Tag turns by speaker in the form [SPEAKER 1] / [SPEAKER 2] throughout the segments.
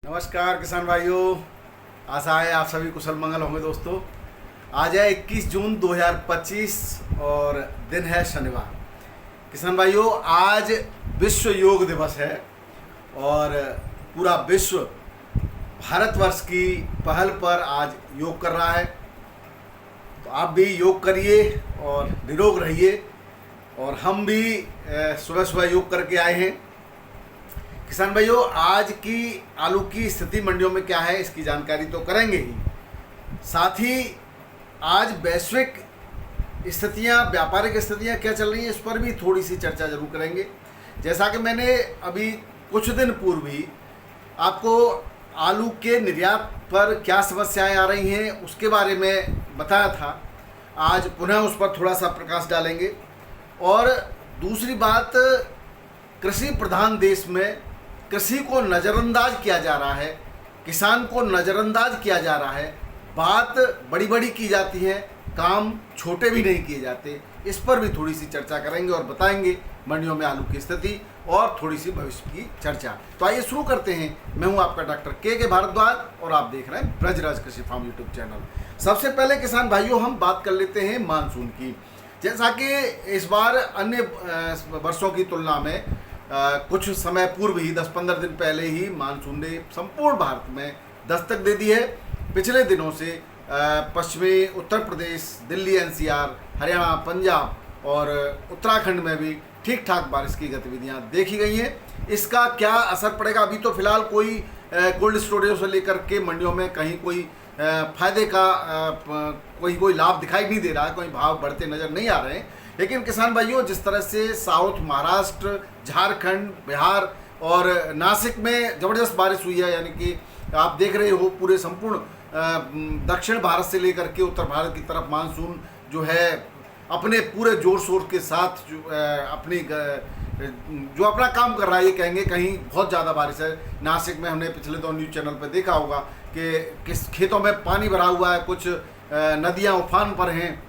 [SPEAKER 1] नमस्कार किसान भाइयों, आशा है आप सभी कुशल मंगल होंगे। दोस्तों, आज है 21 जून 2025 और दिन है शनिवार। किसान भाइयों, आज विश्व योग दिवस है और पूरा विश्व भारतवर्ष की पहल पर आज योग कर रहा है। तो आप भी योग करिए और निरोग रहिए। और हम भी सुबह सुबह योग करके आए हैं। किसान भाइयों, आज की आलू की स्थिति मंडियों में क्या है इसकी जानकारी तो करेंगे ही, साथ ही आज वैश्विक स्थितियां, व्यापारिक स्थितियां क्या चल रही हैं इस पर भी थोड़ी सी चर्चा जरूर करेंगे। जैसा कि मैंने अभी कुछ दिन पूर्व ही आपको आलू के निर्यात पर क्या समस्याएं आ रही हैं उसके बारे में बताया था, आज पुनः उस पर थोड़ा सा प्रकाश डालेंगे। और दूसरी बात, कृषि प्रधान देश में कृषि को नज़रअंदाज किया जा रहा है, किसान को नज़रअंदाज किया जा रहा है, बात बड़ी बड़ी की जाती है, काम छोटे भी नहीं किए जाते। इस पर भी थोड़ी सी चर्चा करेंगे और बताएंगे मंडियों में आलू की स्थिति और थोड़ी सी भविष्य की चर्चा। तो आइए शुरू करते हैं। मैं हूं आपका डॉक्टर के भारद्वाज और आप देख रहे हैं ब्रजराज कृषि फार्म यूट्यूब चैनल। सबसे पहले किसान भाइयों, हम बात कर लेते हैं मानसून की। जैसा कि इस बार अन्य वर्षों की तुलना में कुछ समय पूर्व ही 10-15 दिन पहले ही मानसून ने संपूर्ण भारत में दस्तक दे दी है। पिछले दिनों से पश्चिमी उत्तर प्रदेश, दिल्ली एनसीआर, हरियाणा, पंजाब और उत्तराखंड में भी ठीक ठाक बारिश की गतिविधियां देखी गई हैं। इसका क्या असर पड़ेगा, अभी तो फिलहाल कोई कोल्ड स्टोरेज से लेकर के मंडियों में कहीं कोई फायदे का कोई लाभ दिखाई नहीं दे रहा है, कोई भाव बढ़ते नज़र नहीं आ रहे हैं। लेकिन किसान भाइयों, जिस तरह से साउथ महाराष्ट्र, झारखंड, बिहार और नासिक में ज़बरदस्त बारिश हुई है, यानी कि आप देख रहे हो पूरे संपूर्ण दक्षिण भारत से लेकर के उत्तर भारत की तरफ मानसून जो है अपने पूरे जोर शोर के साथ जो अपना काम कर रहा है। ये कहेंगे कहीं बहुत ज़्यादा बारिश है। नासिक में हमने पिछले 2 न्यूज़ चैनल पर देखा होगा कि किस खेतों में पानी भरा हुआ है, कुछ नदियाँ उफान पर हैं।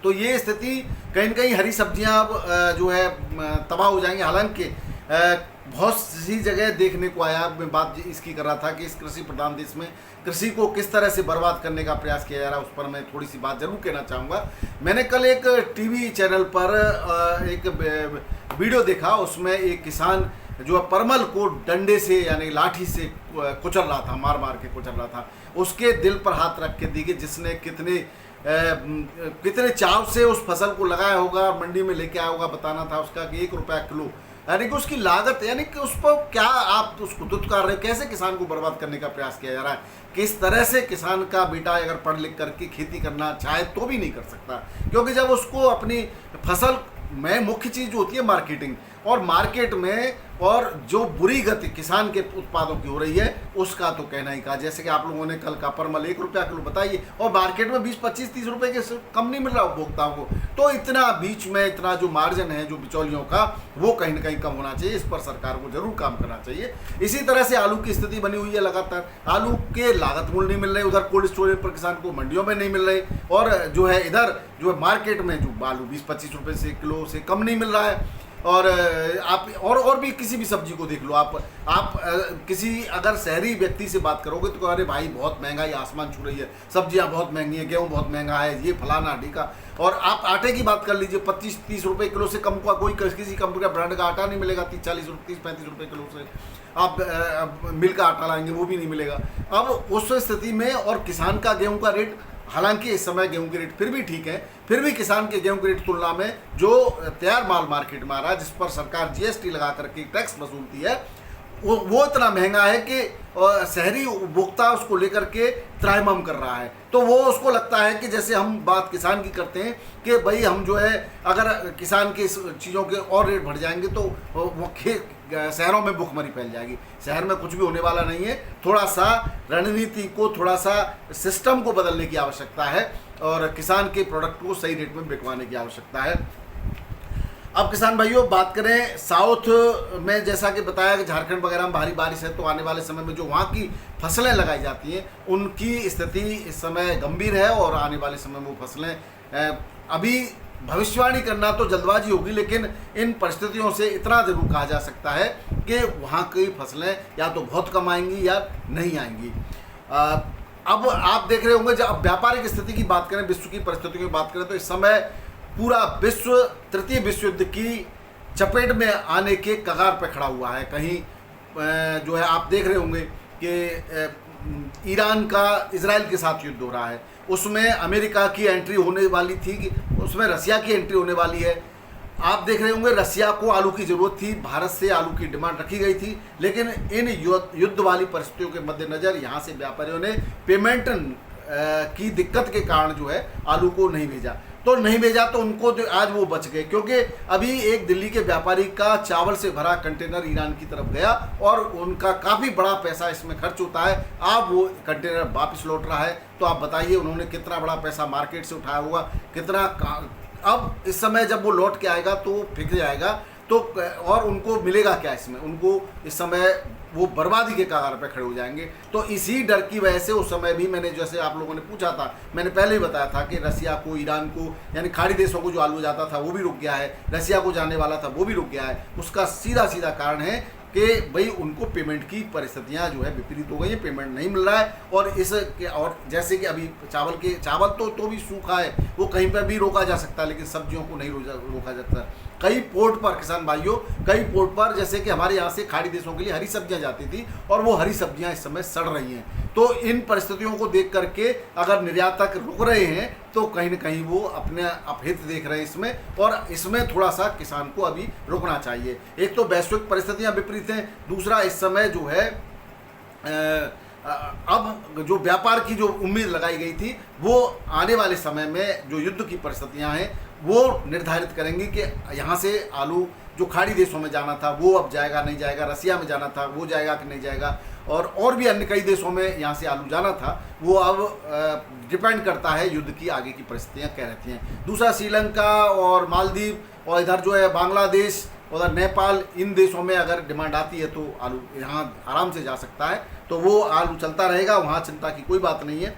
[SPEAKER 1] तो ये स्थिति कहीं न कहीं हरी सब्जियां अब जो है तबाह हो जाएंगी। हालांकि बहुत सी जगह देखने को आया, मैं बात इसकी कर रहा था कि इस कृषि प्रधान देश में कृषि को किस तरह से बर्बाद करने का प्रयास किया जा रहा है, उस पर मैं थोड़ी सी बात जरूर कहना चाहूँगा। मैंने कल एक टीवी चैनल पर एक वीडियो देखा, उसमें एक किसान जो परमल को डंडे से यानी लाठी से कुचल रहा था, मार मार के कुचल रहा था। उसके दिल पर हाथ रख के देखिए जिसने कितने चाव से उस फसल को लगाया होगा, मंडी में लेके आया होगा। बताना था उसका कि 1 रुपया किलो, यानी कि उसकी लागत, यानी कि उस पर क्या आप उसको दुत्कार रहे हो, कैसे किसान को बर्बाद करने का प्रयास किया जा रहा है। किस तरह से किसान का बेटा अगर पढ़ लिख करके खेती करना चाहे तो भी नहीं कर सकता, क्योंकि जब उसको अपनी फसल में मुख्य चीज़ जो होती है मार्केटिंग, और मार्केट में और जो बुरी गति किसान के उत्पादों की हो रही है उसका तो कहना ही कहा। जैसे कि आप लोगों ने कल का परमल 1 रुपया किलो बताइए और मार्केट में 20-25-30 रुपए के कम नहीं मिल रहा उपभोक्ताओं को। तो इतना बीच में इतना जो मार्जिन है जो बिचौलियों का, वो कहीं ना कहीं कम होना चाहिए। इस पर सरकार को जरूर काम करना चाहिए। इसी तरह से आलू की स्थिति बनी हुई है। लगातार आलू के लागत मूल्य नहीं मिल रहे, उधर कोल्ड स्टोरेज पर किसान को मंडियों में नहीं मिल रहे, और जो है इधर जो मार्केट में जो आलू 20-25 रुपये से किलो से कम नहीं मिल रहा है। और आप और भी किसी भी सब्जी को देख लो, आप किसी अगर शहरी व्यक्ति से बात करोगे तो अरे भाई बहुत महंगाई आसमान छू रही है, सब्जियां बहुत महंगी है, गेहूं बहुत महंगा है, ये फलाना ढीका। और आप आटे की बात कर लीजिए, 25-30 रुपये किलो से कम का कोई किसी कंपनी का ब्रांड का आटा नहीं मिलेगा। 30-35 रुपये किलो से आप मिल का आटा लाएंगे वो भी नहीं मिलेगा। अब उस स्थिति में, और किसान का गेहूँ का रेट, हालांकि इस समय गेहूं के रेट फिर भी ठीक है, फिर भी किसान के गेहूं के रेट तुलना में जो तैयार माल मार्केट में आ रहा है, जिस पर सरकार जीएसटी लगा करके टैक्स वसूलती है, वो इतना महंगा है कि शहरी उपभोक्ता उसको लेकर के त्राहिमाम कर रहा है। तो वो उसको लगता है कि जैसे हम बात किसान की करते हैं कि भाई हम जो है अगर किसान की चीज़ों के और रेट बढ़ जाएंगे तो वो शहरों में भुखमरी फैल जाएगी। शहर में कुछ भी होने वाला नहीं है। थोड़ा सा रणनीति को, थोड़ा सा सिस्टम को बदलने की आवश्यकता है और किसान के प्रोडक्ट को सही रेट में बिकवाने की आवश्यकता है। अब किसान भाइयों बात करें साउथ में, जैसा कि बताया कि झारखंड वगैरह में भारी बारिश है, तो आने वाले समय में जो वहाँ की फसलें लगाई जाती हैं उनकी स्थिति इस समय गंभीर है और आने वाले समय में वो फसलें अभी भविष्यवाणी करना तो जल्दबाजी होगी, लेकिन इन परिस्थितियों से इतना जरूर कहा जा सकता है कि वहाँ की फसलें या तो बहुत कम आएंगी या नहीं आएंगी। अब आप देख रहे होंगे, जब अब व्यापारिक स्थिति की बात करें, विश्व की परिस्थितियों की बात करें, तो इस समय पूरा विश्व तृतीय विश्व युद्ध की चपेट में आने के कगार पर खड़ा हुआ है। कहीं जो है आप देख रहे होंगे कि ईरान का इजराइल के साथ युद्ध हो रहा है, उसमें अमेरिका की एंट्री होने वाली थी, उसमें रसिया की एंट्री होने वाली है। आप देख रहे होंगे रसिया को आलू की ज़रूरत थी, भारत से आलू की डिमांड रखी गई थी, लेकिन इन युद्ध वाली परिस्थितियों के मद्देनज़र यहाँ से व्यापारियों ने पेमेंट की दिक्कत के कारण जो है आलू को नहीं भेजा। तो नहीं भेजा तो उनको तो आज वो बच गए, क्योंकि अभी एक दिल्ली के व्यापारी का चावल से भरा कंटेनर ईरान की तरफ गया और उनका काफ़ी बड़ा पैसा इसमें खर्च होता है। अब वो कंटेनर वापस लौट रहा है, तो आप बताइए उन्होंने कितना बड़ा पैसा मार्केट से उठाया होगा, कितना। अब इस समय जब वो लौट के आएगा तो फिक जाएगा, तो और उनको मिलेगा क्या इसमें? उनको इस समय वो बर्बादी के कगार पे खड़े हो जाएंगे। तो इसी डर की वजह से उस समय भी मैंने, जैसे आप लोगों ने पूछा था, मैंने पहले ही बताया था कि रसिया को, ईरान को, यानी खाड़ी देशों को जो आलू जाता था वो भी रुक गया है, रसिया को जाने वाला था वो भी रुक गया है। उसका सीधा सीधा कारण है कि भाई उनको पेमेंट की परिस्थितियां जो है विपरीत हो गई हैं, पेमेंट नहीं मिल रहा है। और जैसे कि अभी चावल तो भी सूखा है, वो कहीं पर भी रोका जा सकता है, लेकिन सब्जियों को नहीं रोका जाता। कई पोर्ट पर किसान भाइयों, कई पोर्ट पर जैसे कि हमारे यहाँ से खाड़ी देशों के लिए हरी सब्जियाँ जाती थी और वो हरी सब्जियाँ इस समय सड़ रही हैं। तो इन परिस्थितियों को देख करके अगर निर्यातक रुक रहे हैं तो कहीं ना कहीं वो अपने अपहित देख रहे हैं इसमें, और इसमें थोड़ा सा किसान को अभी रुकना चाहिए। एक तो वैश्विक परिस्थितियाँ विपरीत हैं, दूसरा इस समय जो है अब जो व्यापार की जो उम्मीद लगाई गई थी वो आने वाले समय में जो युद्ध की परिस्थितियां हैं वो निर्धारित करेंगी कि यहाँ से आलू जो खाड़ी देशों में जाना था वो अब जाएगा नहीं जाएगा, रसिया में जाना था वो जाएगा कि नहीं जाएगा, और भी अन्य कई देशों में यहाँ से आलू जाना था वो अब डिपेंड करता है युद्ध की आगे की परिस्थितियाँ क्या रहती हैं। दूसरा श्रीलंका और मालदीव और इधर जो है बांग्लादेश, उधर नेपाल, इन देशों में अगर डिमांड आती है तो आलू यहाँ आराम से जा सकता है, तो वो आलू चलता रहेगा, वहाँ चिंता की कोई बात नहीं है।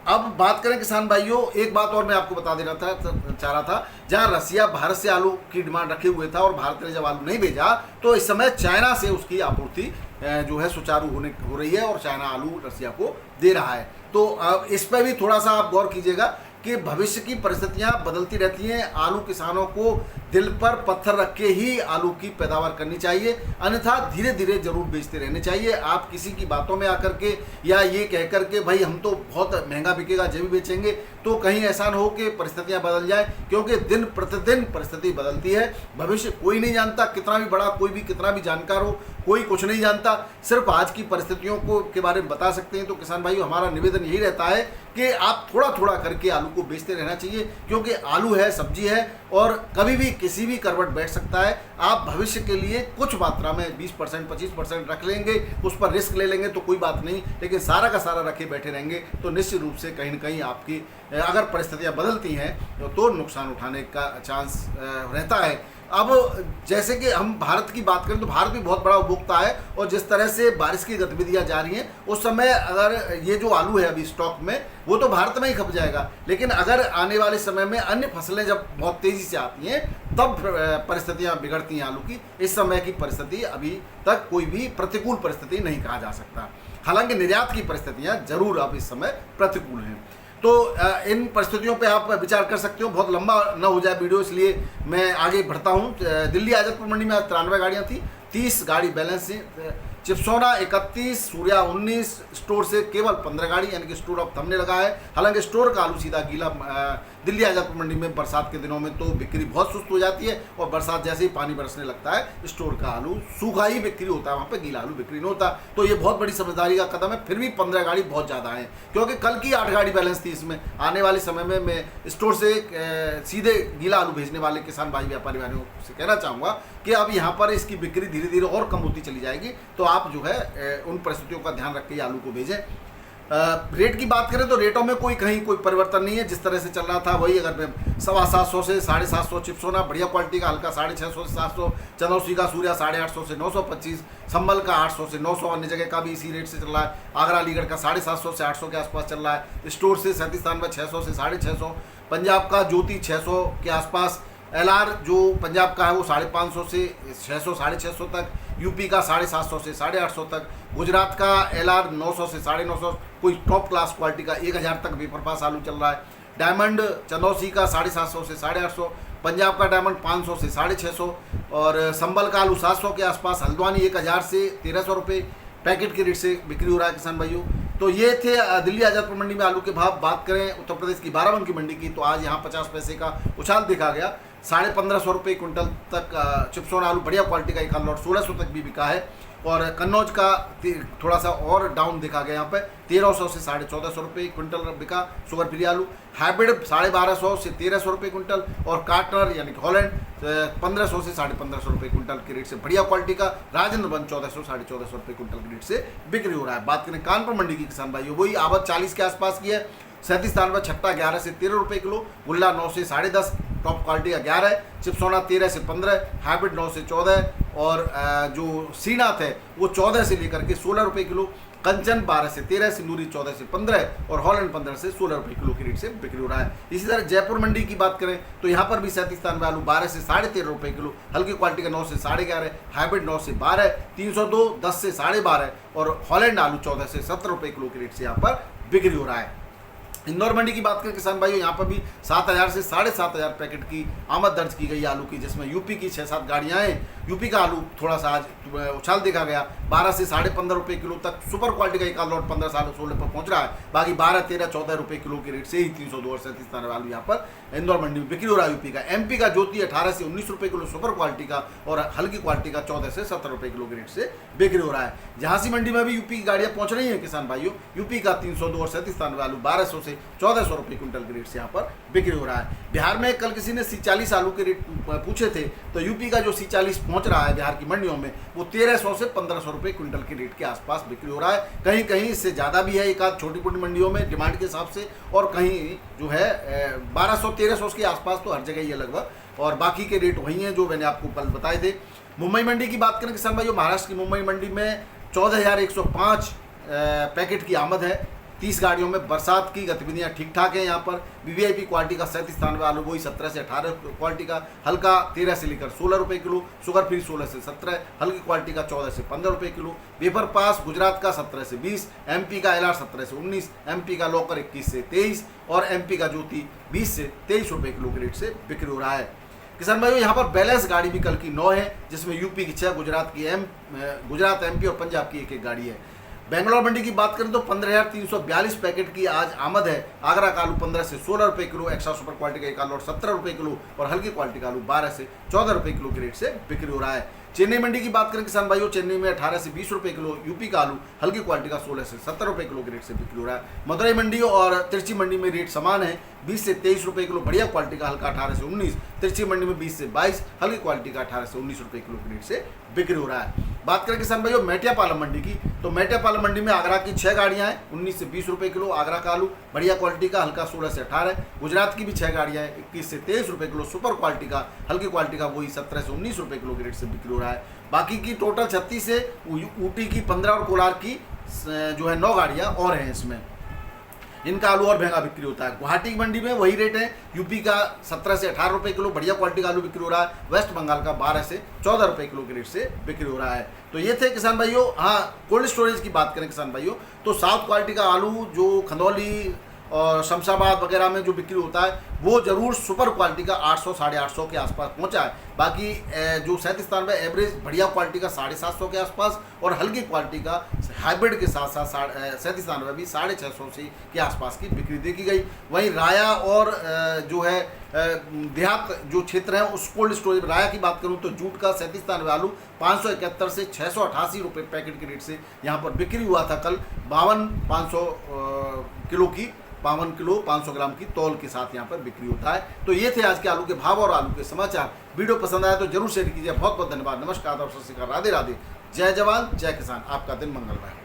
[SPEAKER 1] अब बात करें किसान भाइयों, एक बात और मैं आपको बता देना चाह रहा था, जहाँ रसिया भारत से आलू की डिमांड रखे हुए था और भारत ने जब आलू नहीं भेजा तो इस समय चाइना से उसकी आपूर्ति जो है सुचारू हो रही है और चाइना आलू रसिया को दे रहा है। तो इस पर भी थोड़ा सा आप गौर कीजिएगा कि भविष्य की परिस्थितियां बदलती रहती हैं। आलू किसानों को दिल पर पत्थर रख के ही आलू की पैदावार करनी चाहिए, अन्यथा धीरे धीरे जरूर बेचते रहने चाहिए। आप किसी की बातों में आकर के या ये कह कर के भाई हम तो बहुत महंगा बिकेगा जब भी बेचेंगे, तो कहीं ऐसा न हो कि परिस्थितियां बदल जाए, क्योंकि दिन प्रतिदिन परिस्थिति बदलती है। भविष्य कोई नहीं जानता, कितना भी बड़ा कोई भी कितना भी जानकार हो, कोई कुछ नहीं जानता, सिर्फ आज की परिस्थितियों को के बारे में बता सकते हैं। तो किसान भाइयों, हमारा निवेदन यही रहता है कि आप थोड़ा थोड़ा करके आलू को बेचते रहना चाहिए, क्योंकि आलू है, सब्जी है और कभी भी किसी भी करवट बैठ सकता है। आप भविष्य के लिए कुछ मात्रा में 20% 25% रख लेंगे, उस पर रिस्क ले लेंगे तो कोई बात नहीं, लेकिन सारा का सारा रखे बैठे रहेंगे तो निश्चित रूप से कहीं ना कहीं आपकी अगर परिस्थितियां बदलती हैं तो नुकसान उठाने का चांस रहता है। अब जैसे कि हम भारत की बात करें तो भारत भी बहुत बड़ा उपभोक्ता है, और जिस तरह से बारिश की गतिविधियां जा रही हैं उस समय अगर ये जो आलू है अभी स्टॉक में वो तो भारत में ही खप जाएगा, लेकिन अगर आने वाले समय में अन्य फसलें जब बहुत तेज़ी से आती हैं तब परिस्थितियां बिगड़ती हैं आलू की। इस समय की परिस्थिति अभी तक कोई भी प्रतिकूल परिस्थिति नहीं कहा जा सकता, हालांकि निर्यात की परिस्थितियां जरूर अब इस समय प्रतिकूल हैं। तो इन परिस्थितियों पे आप विचार कर सकते हो। बहुत लंबा ना हो जाए वीडियो, इसलिए मैं आगे बढ़ता हूँ। दिल्ली आज़ादपुर मंडी में 93 गाड़ियाँ थी, 30 गाड़ी बैलेंस थी, चिप्सोना 31, सूर्या 19, स्टोर से केवल 15 गाड़ी, यानी कि स्टोर अब थमने लगा है। हालांकि स्टोर का आलू सीधा गीला दिल्ली आज़ादपुर मंडी में बरसात के दिनों में तो बिक्री बहुत सुस्त हो जाती है, और बरसात जैसे ही पानी बरसने लगता है स्टोर का आलू सूखा ही बिक्री होता है, वहाँ पे गीला आलू बिक्री नहीं होता। तो ये बहुत बड़ी समझदारी का कदम है। फिर भी 15 गाड़ी बहुत ज़्यादा है, क्योंकि कल की 8 गाड़ी बैलेंस थी इसमें। आने वाले समय में मैं स्टोर से सीधे गीला आलू भेजने वाले किसान भाई व्यापारी भाइयों से कहना चाहूँगा कि अब यहाँ पर इसकी बिक्री धीरे धीरे और कम होती चली जाएगी, तो आप जो है उन परिस्थितियों का ध्यान रख के आलू को भेजें। रेट की बात करें तो रेटों में कहीं कोई परिवर्तन नहीं है, जिस तरह से चल रहा था वही। अगर 750 से 750 चिप्स होना बढ़िया क्वालिटी का, हल्का 650 से 700, चंदौसी का सूर्या 850 से 925, संभल का 800 से 900, अन्य जगह का भी इसी रेट से चल रहा है। आगरा अलीगढ़ का 750 से 800 के आसपास चल रहा है। स्टोर से 37 में 600 से 650, पंजाब का ज्योति 600 के आसपास, LR जो पंजाब का है वो 550 से 600 650 तक, यूपी का 750 से 850 तक, गुजरात का LR 900 से 950, कोई टॉप क्लास क्वालिटी का 1000 तक वेपर पास आलू चल रहा है। डायमंड चंदौसी का 750 से 850, पंजाब का डायमंड 500 से 650, और संभल का आलू 700 के आसपास, हल्द्वानी 1000 से 1300 रुपये पैकेट के रेट से बिक्री हो रहा है किसान भाइयों। तो ये थे दिल्ली आजादपुर मंडी में आलू के भाव। बात करें उत्तर प्रदेश की बाराबंकी मंडी की, तो आज यहाँ 50 पैसे का उछाल देखा गया। 1550 रुपये क्विंटल तक चिप्सोन आलू बढ़िया क्वालिटी का एक लॉट 1600 तक भी बिका है। और कन्नौज का थोड़ा सा और डाउन देखा गया, यहाँ पे 1300 से 1450 रुपये क्विंटल बिका शुगर फ्री आलू। हाइब्रिड 1250 से 1300 रुपये क्विंटल, और कार्टर यानी कि हॉलैंड 1500 से 1550 रुपये क्विंटल के रेट से बढ़िया क्वालिटी का राजेंद्रगंज 1400 1450 रुपये क्विंटल के रेट से बिक्री हो रहा है। बात करें कानपुर मंडी की किसान भाइयों, वही आवक 40 के आसपास की है। 37 छट्टा 11 से 13 रुपये किलो, गुल्ला 9 से 10.5, टॉप क्वालिटी का 11, चिप्सोना 13 से 15, हाइब्रिड 9 से 14, और जो श्रीनाथ है वो 14 से लेकर के 16 रुपये किलो, कंचन 12 से 13, सिंदूरी 14 से 15, और हॉलैंड 15 से 16 रुपये किलो की रेट से बिक्री हो रहा है। इसी तरह जयपुर मंडी की बात करें तो यहाँ पर भी 37 आलू 12 से 13.5 रुपये किलो, हल्की क्वालिटी का 9 से 11.5, हाइब्रिड 9 से 12, 302 10 से 12.5, और हॉलैंड आलू 14 से 17 रुपये किलो की रेट से यहाँ पर बिक्री हो रहा है। इंदौर मंडी की बात करें किसान भाइयों, यहाँ पर भी 7000 से 7500 पैकेट की आमद दर्ज की गई आलू की, जिसमें यूपी की 6-7 गाड़ियाँ हैं। यूपी का आलू थोड़ा सा आज उछाल देखा गया, 12 से 15.5 रुपये किलो तक सुपर क्वालिटी का एक लॉट 15-16 पर पहुंच रहा है। बाकी 12, 13, 14 रुपये किलो के रेट से ही 302 और 37 आलू यहाँ पर इंदौर मंडी में बिक्री हो रहा है यूपी का। MP का ज्योति 18 से 19 रुपये किलो सुपर क्वालिटी का, और हल्की क्वालिटी का 14 से 17 रुपये किलो के रेट से बिक्री हो रहा है। झांसी मंडी में भी यूपी की गाड़ियाँ पहुँच रही हैं किसान भाइयों। यूपी का 302 और 37 आलू 1200 से 1400 रुपये क्विंटल के रेट से यहाँ पर बिक्री हो रहा है। बिहार में कल किसी ने C40 आलू के रेट पूछे थे, तो यूपी का जो C40 पहुँच रहा है बिहार की मंडियों में वो 1300 से 1500 रुपये क्विंटल के रेट के आसपास बिक्री हो रहा है। कहीं कहीं इससे ज़्यादा भी है, एक आध छोटी मोटी मंडियों में डिमांड के हिसाब से, और कहीं जो है 1200-1300 के आसपास, तो हर जगह ये लगभग, और बाकी के रेट वही हैं जो मैंने आपको कल बताए थे। मुंबई मंडी की बात करें किसान भाइयों, महाराष्ट्र की मुंबई मंडी में 14,105 पैकेट की आमद है। 30 गाड़ियों में बरसात की गतिविधियां ठीक ठाक है। यहाँ पर VVIP क्वालिटी का 37 आलू वही 17 से 18 क्वालिटी का, हल्का 13 से लेकर 16 रुपये किलो, शुगर फ्री 16 से 17, हल्की क्वालिटी का 14 से 15 रुपये किलो। वेपर पास गुजरात का 17 से 20, MP का LR 17 से 19, MP का लॉकर 21 से 23, और MP का ज्योति 20 से 23 रुपये किलो के रेट से बिक्री हो रहा है। किसान भाइयों यहाँ पर बैलेंस गाड़ी भी कल की 9 है, जिसमें यूपी की 6, गुजरात MP और पंजाब की एक गाड़ी है। बेंगलोर मंडी की बात करें तो 15,342 पैकेट की आज आमद है। आगरा का आलू 15 से 16 रुपये किलो, एक्स्ट्रा सुपर क्वालिटी का एक आलू 17 रुपये किलो, और हल्की क्वालिटी का आलू 12 से 14 रुपये किलो के रेट से बिक्री हो रहा है। चेन्नई मंडी की बात करें किसान भाइयों, चेन्नई में 18 से 20 रुपये किलो, यूपी का आलू हल्की क्वालिटी का 16 से 17 रुपये किलो के रेट से बिक्री हो रहा है। मदुरई मंडी और तिरछी मंडी में रेट समान है, 20 से 23 रुपये किलो बढ़िया क्वालिटी का, हल्का 18 से 19, तिरछी मंडी में 20 से 22, हल्की क्वालिटी का 18 से 19 रुपये किलो के रेट से बिक्री हो रहा है। बात करें किसान भाइयों मेटियापालम मंडी की, तो मेटियापालम मंडी में आगरा की 6 गाड़ियाँ हैं, 19 से 20 रुपये किलो आगरा का आलू बढ़िया क्वालिटी का, हल्का 16 से 18, गुजरात की भी 6 गाड़ियाँ हैं, 21 से 23 रुपये किलो सुपर क्वालिटी का, हल्की क्वालिटी का वही 17 से 19 रुपये किलो के रेट से बिक्री हो रहा है। बाकी की टोटल 36 से ऊटी की 15 और कोलार की जो है 9 गाड़ियाँ और हैं इसमें, इनका आलू और महंगा बिक्री होता है। गुवाहाटी की मंडी में वही रेट है, यूपी का 17 से 18 रुपये किलो बढ़िया क्वालिटी का आलू बिक्री हो रहा है, वेस्ट बंगाल का 12 से 14 रुपये किलो के रेट से बिक्री हो रहा है। तो ये थे किसान भाइयों। हाँ, कोल्ड स्टोरेज की बात करें किसान भाइयों, तो साउथ क्वालिटी का आलू जो खंदौली और शमशाबाद वगैरह में जो बिक्री होता है वो जरूर सुपर क्वालिटी का 800-850 के आसपास पहुंचा है। बाकी जो 37 में एवरेज बढ़िया क्वालिटी का 750 के आसपास, और हल्की क्वालिटी का हाइब्रिड के साथ साथ 37 में भी 650 से के आसपास की बिक्री देखी गई। वहीं राया और जो है देहात जो क्षेत्र है उस कोल्ड स्टोरेज राया की बात करूं तो जूट का 37 आलू 571 से 688 रुपये पैकेट के रेट से यहाँ पर बिक्री हुआ था कल। 500 किलो की 52 किलो 500 ग्राम की तौल के साथ यहाँ पर बिक्री होता है। तो ये थे आज के आलू के भाव और आलू के समाचार। वीडियो पसंद आया तो जरूर शेयर कीजिए। बहुत बहुत धन्यवाद। नमस्कार, राधे राधे। जय जवान जय किसान। आपका दिन मंगलमय।